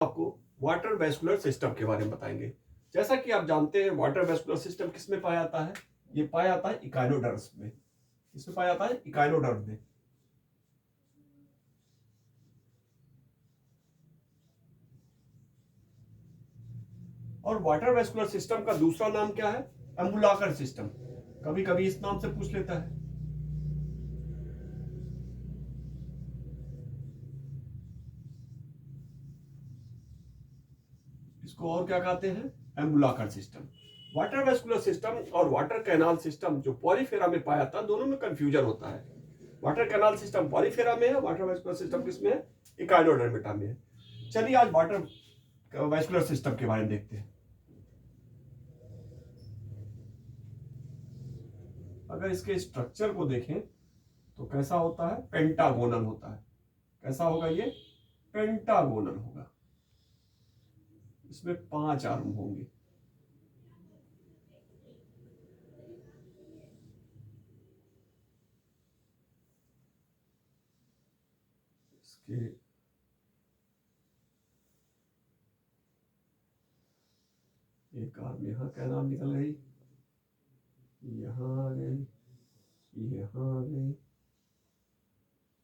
आपको water vascular system के बारे में बताएंगे। जैसा कि आप जानते हैं वाटर वेस्कुलर सिस्टम किस में पाया जाता है? ये पाया जाता है इकाइनोडर्म्स में। किसमें पाया जाता है? इकाइनोडर्म में। और वाटर वेस्कुलर सिस्टम का दूसरा नाम क्या है? एम्बुलाकर सिस्टम। कभी कभी इस नाम से पूछ लेता है। इसको और क्या कहते हैं? एम्बुलाकर सिस्टम। वाटर वेस्कुलर सिस्टम और वाटर कैनाल सिस्टम जो पॉलीफेरा में पाया जाता है, दोनों में कंफ्यूजन होता है। वाटर कैनाल सिस्टम पॉलीफेरा में है, वाटर वेस्कुलर सिस्टम किसमें है? इकाइनोडर्मिटा में है। चलिए आज वाटर वेस्कुलर सिस्टम के बारे में देखते हैं। अगर इसके स्ट्रक्चर को देखें तो कैसा होता है? पेंटागोनल होता है। कैसा होगा ये? पेंटागोनल होगा। इसमें 5 आर्म होंगे। इसके एक आर्म यहाँ कैनाल निकल गई, यहाँ आ गई, यहाँ आ गई,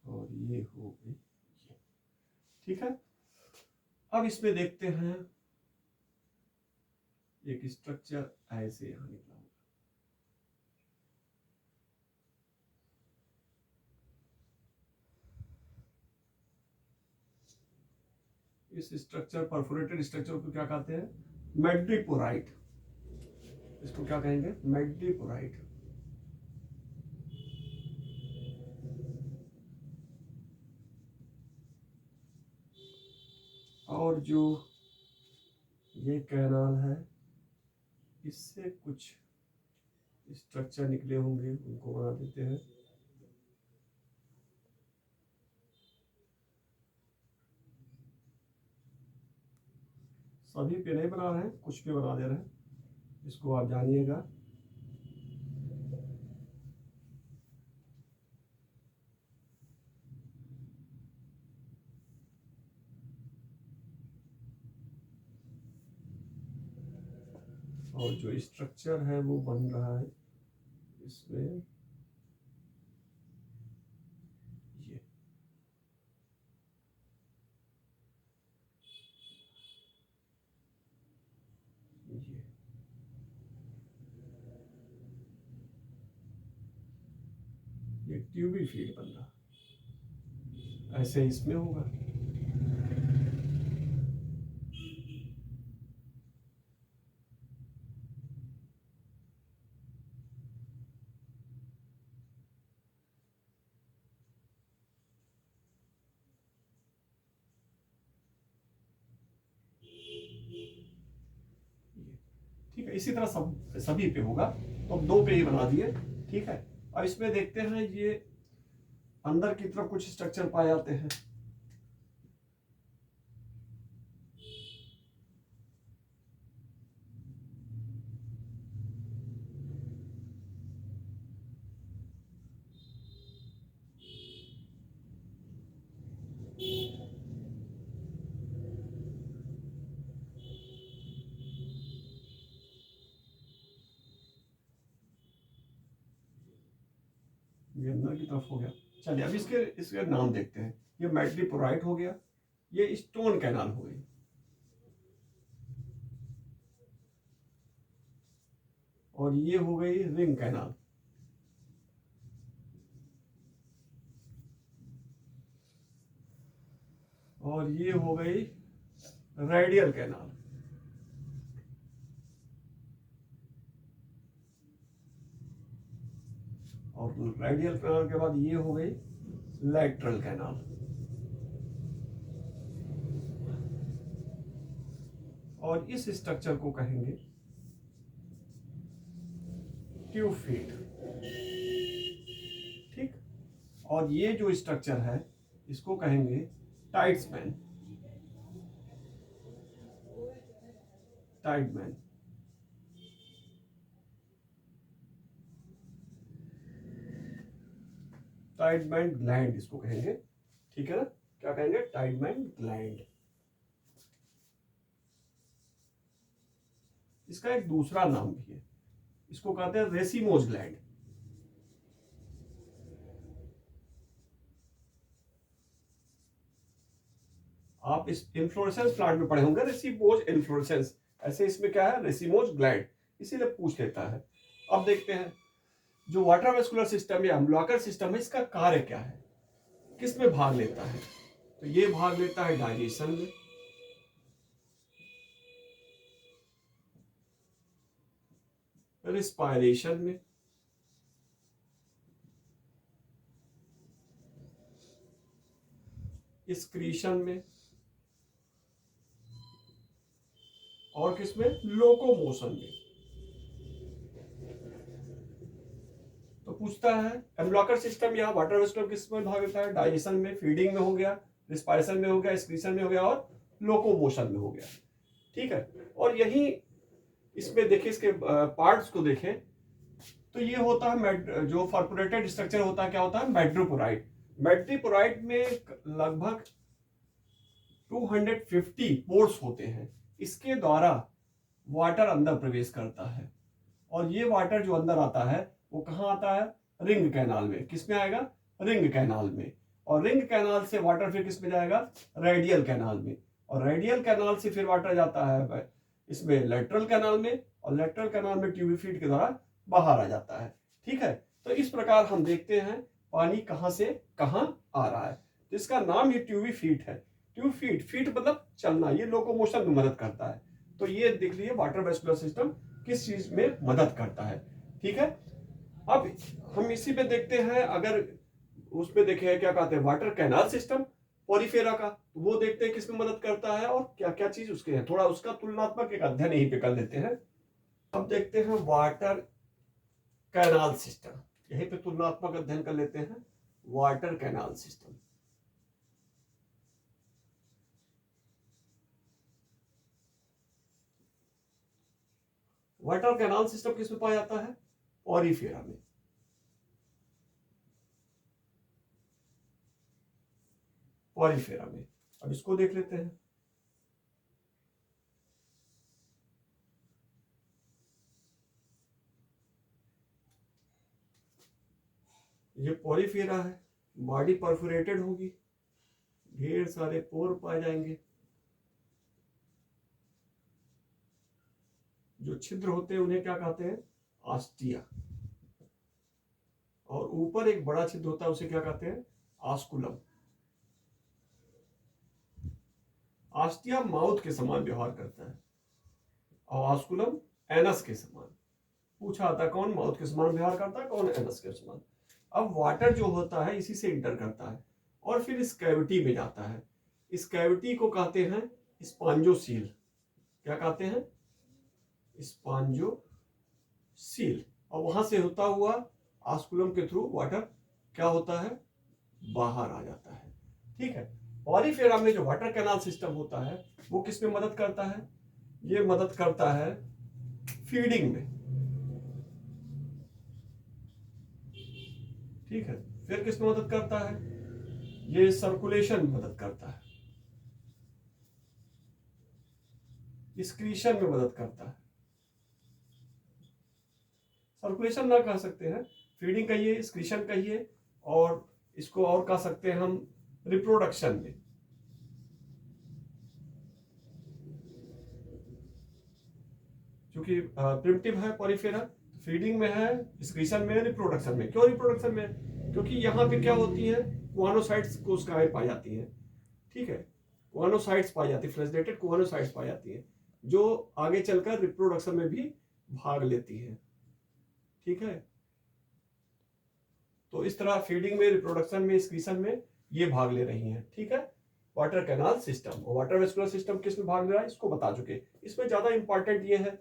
और ये हो गई ये। ठीक है, अब इसमें देखते हैं एक स्ट्रक्चर ऐसे यहाँ निकला होगा। इस स्ट्रक्चर, परफोरेटेड स्ट्रक्चर को क्या कहते हैं? मैड्रिपोराइट। इसको क्या कहेंगे? मैड्रिपोराइट। और जो ये कैनाल है, इससे कुछ स्ट्रक्चर निकले होंगे, उनको बना देते हैं। सभी पे नहीं बना रहे हैं, कुछ पे बना दे रहे हैं, इसको आप जानिएगा। और जो स्ट्रक्चर है वो बन रहा है इसमें ये। ये ट्यूबी फीड बन रहा, ऐसे इसमें होगा। ठीक है, इसी तरह सभी पे होगा। तो अब 2 पे ही बना दिए। ठीक है, अब इसमें देखते हैं ये अंदर की तरफ कुछ स्ट्रक्चर पाए जाते हैं। ये अंदर की तरफ हो गया। चलिए अब इसके इसके नाम देखते हैं। ये मैड्रिपोराइट हो गया, ये स्टोन कैनाल हो गई, और ये हो गई रिंग कैनाल, और ये हो गई रेडियल कैनाल, और रेडियल कैनाल के बाद ये हो गई लैटरल कैनाल। और इस स्ट्रक्चर को कहेंगे ट्यूब फीड। ठीक, और ये जो स्ट्रक्चर है इसको कहेंगे tight span. Tight man. Tight band gland इसको कहेंगे। ठीक है ना, क्या कहेंगे? Tight band gland. इसका एक दूसरा नाम भी है, इसको कहते हैं रेसिमोज ग्लैंड। आप इस इन्फ्लोरेसेंस प्लांट में पढ़े होंगे रेसिमोज इन्फ्लोरेसेंस, ऐसे इसमें क्या है रेसिमोज ग्लैंड, इसीलिए पूछ लेता है। अब देखते हैं जो वाटर वेस्कुलर सिस्टम या अम्बलाकर सिस्टम है, इसका कार्य क्या है, किस में भाग लेता है? तो ये भाग लेता है डाइजेशन में, रिस्पायरेशन में, एक्सक्रीशन में, और किसमें? लोकोमोशन में। तो पूछता है एम्ब्लॉकर सिस्टम या वाटर वेस्कुलर किस में भाग लेता है? डाइजेशन में, फीडिंग में हो गया, रिस्पायरेशन में हो गया, एक्सक्रीशन में हो गया और लोकोमोशन में हो गया। ठीक है, और यही इसमें देखिए, इसके पार्ट्स को देखें तो ये होता है जो फॉर्पोरेटेड स्ट्रक्चर होता है, क्या होता है? मेट्रोपोराइट। मेट्रोपोराइट में लगभग 250 पोर्स होते हैं, इसके द्वारा वाटर अंदर प्रवेश करता है, और ये वाटर जो अंदर आता है वो कहाँ आता है? रिंग कैनाल में। किस में आएगा? रिंग कैनाल में। और रिंग कैनाल से वाटर फिर किस में जाएगा? रेडियल कैनाल में। और रेडियल कैनाल से फिर वाटर जाता है इसमें लेटरल कैनाल में, और लेटरल कैनाल में ट्यूबी फीट के द्वारा बाहर आ जाता है। ठीक है, तो इस प्रकार हम देखते हैं पानी कहां से कहां आ रहा है। तो इसका नाम ही ट्यूबी फीट है। ट्यूब फीट, फीट मतलब चलना, ये लोकोमोशन में मदद करता है। तो ये देख लीजिए वाटर वेस्कुलर सिस्टम किस चीज में मदद करता है। ठीक है, अब हम इसी पे देखते हैं, अगर उसमें देखे क्या कहते हैं वाटर कैनाल सिस्टम पोरिफेरा का, तो वो देखते हैं किसमें मदद करता है और क्या क्या चीज उसके है, थोड़ा उसका तुलनात्मक एक अध्ययन यहीं पे कर लेते हैं। अब देखते हैं वाटर कैनाल सिस्टम, यहीं पे तुलनात्मक अध्ययन कर लेते हैं water canal system. Water canal system किसमें पाया जाता है? पोरिफेरा में। पोरिफेरा में। अब इसको देख लेते हैं। ये पोरिफेरा है, बॉडी परफोरेटेड होगी, ढेर सारे पोर पाए जाएंगे, जो छिद्र होते हैं उन्हें क्या कहते हैं? आस्टिया। और ऊपर एक बड़ा छिद्र होता है उसे क्या कहते हैं? आस्कुलम। आस्टिया माउथ के समान व्यवहार करता है और आस्कुलम एनस के समान। पूछा आता कौन माउथ के समान व्यवहार करता है, कौन एनस के समान। अब वाटर जो होता है इसी से इंटर करता है और फिर इस कैविटी में जाता है। इस कैविटी को कहते हैं स्पॉन्जोसील। क्या कहते हैं? स्पॉन्जोसील। और वहां से होता हुआ आस्कुलम के थ्रू वाटर क्या होता है? बाहर आ जाता है। ठीक है, पॉलीफेरा में जो वाटर कैनाल सिस्टम होता है वो किस में मदद करता है? ये मदद करता है फीडिंग में। ठीक है, फिर किस में मदद करता है? ये सर्कुलेशन में मदद करता है, एक्सक्रीशन में मदद करता है। सर्कुलेशन ना कह सकते हैं, फीडिंग कहिए, एक्सक्रीशन कहिए, और इसको और कह सकते हैं हम रिप्रोडक्शन में। क्योंकि प्रिमिटिव है पॉलीफेरा, फीडिंग में है, एक्सक्रीशन में, रिप्रोडक्शन में। क्यों रिप्रोडक्शन में? क्योंकि यहाँ पे क्या होती है? कुआनोसाइट्स कोशिकाएं पाई जाती हैं। ठीक है, कुआनोसाइट्स पाई जाती है, फ्लैजेलेटेड कुआनोसाइट्स पाई जाती है, जो आगे चलकर रिप्रोडक्शन में भी भाग लेती है। ठीक है, तो इस तरह फीडिंग में, रिप्रोडक्शन में, एक्सक्रीशन में ये भाग ले रही हैं। ठीक है, वाटर कैनाल सिस्टम और वाटर वेस्कुलर सिस्टम किस में भाग ले रहा है इसको बता चुके। इसमें ज्यादा इंपॉर्टेंट ये है,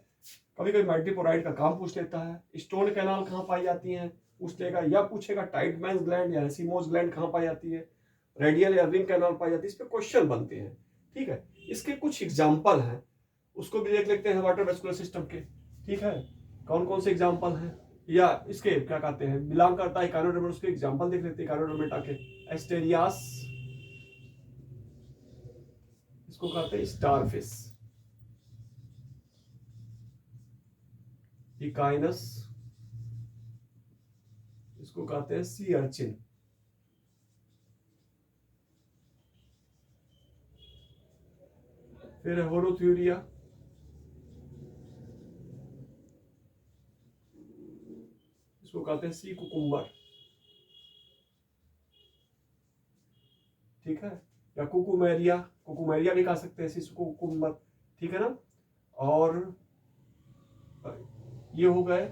कभी कभी मेट्रोपोराइट का काम पूछ लेता है, स्टोन कैनाल कहाँ पाई जाती है पूछ लेगा, या पूछेगा टाइडमैन्स ग्लैंड या रेसिमोस ग्लैंड कहाँ पाई जाती है, रेडियल या रिंग कैनाल पाई जाती है। इस पे क्वेश्चन बनते हैं। ठीक है, इसके कुछ एग्जाम्पल हैं, उसको भी देख लेते हैं वाटर वेस्कुलर सिस्टम के। ठीक है, कौन कौन से एग्जाम्पल हैं, या इसके क्या कहते हैं बिलोंग करता है इकानोडर्मा, उसके एग्जांपल देख लेते हैं इकानोडर्मेटा के। एस्टेरियास, इसको कहते हैं स्टारफिश। इकाइनस, इसको कहते हैं सी अर्चिन। फिर है होलोथ्यूरिया, इसको कहते हैं सी कुकुम्बर, ठीक है, या कुकुमेरिया, कुकुमेरिया भी कह सकते हैं, सी कुकुम्बर, ठीक है ना। और ये हो गए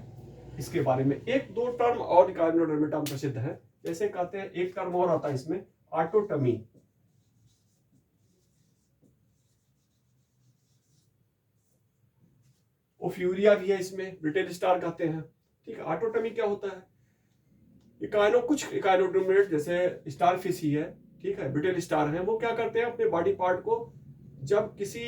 इसके बारे में। एक दो टर्म और इकाइनोडर्मेटा प्रसिद्ध है, जैसे कहते हैं एक टर्म और आता है इसमें, आटोटमी। ओफ्यूरिया भी है इसमें, ब्रिटेन स्टार कहते हैं, ठीक है। आटोटमी क्या होता है? कुछ इकाइनोडर्मेट जैसे स्टार फिश ही है, ठीक है, ब्रिटेन स्टार है, वो क्या करते हैं अपने बॉडी पार्ट को जब किसी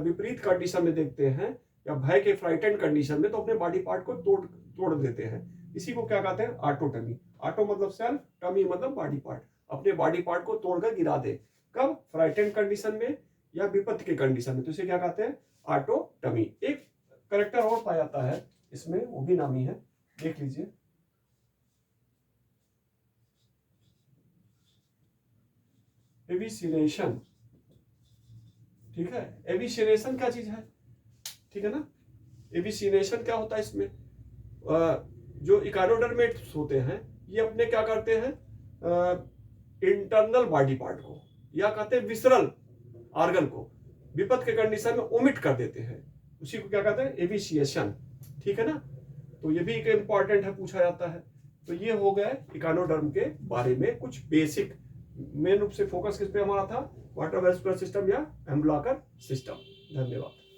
विपरीत कंडीशन में देखते हैं या भय के फ्राइटेंड कंडीशन में, तो अपने बॉडी पार्ट को तोड़ देते हैं। इसी को क्या कहते हैं? आटोटमी। आटो मतलब सेल्फ, टमी मतलब बॉडी पार्ट, अपने बॉडी पार्ट को तोड़कर गिरा दे। कब? फ्राइटेंड कंडीशन में या विपत्ति के कंडीशन में, तो इसे क्या कहते हैं? आटोटमी। एक करेक्टर और पाया जाता है इसमें, वो भी नामी है, देख लीजिए। एविसिनेशन, ठीक है। एविसिनेशन क्या चीज है? ठीक है ना। एविसिनेशन क्या होता है इसमें? जो इकानोडर्मेट्स होते हैं ये अपने क्या करते हैं, इंटरनल बॉडी पार्ट को या कहते हैं विसरल ऑर्गन को विपत्त के कंडीशन में ओमिट कर देते हैं, उसी को क्या कहते हैं? एविसिएशन, ठीक है ना। तो ये भी एक इंपॉर्टेंट है, पूछा जाता है। तो ये हो गए इकानोडर्म के बारे में कुछ बेसिक। मेन रूप से फोकस किस पे हमारा था? वाटर वेस्कुलर सिस्टम या एम्ब्लॉकर सिस्टम। धन्यवाद।